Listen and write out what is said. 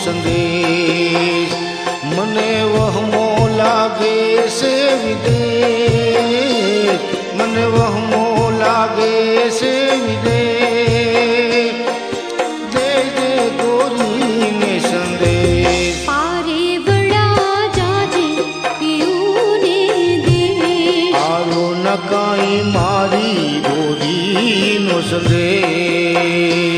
સંદેશ મને વહમો લાગે છે વિદેશ મને વહમો લાગે છે વિદેશ દે દે ગોરીને સંદેશ પારે વડા જાજે પીઉને દે આલો ન કાંઈ મારી ગોરીનો સંદેશ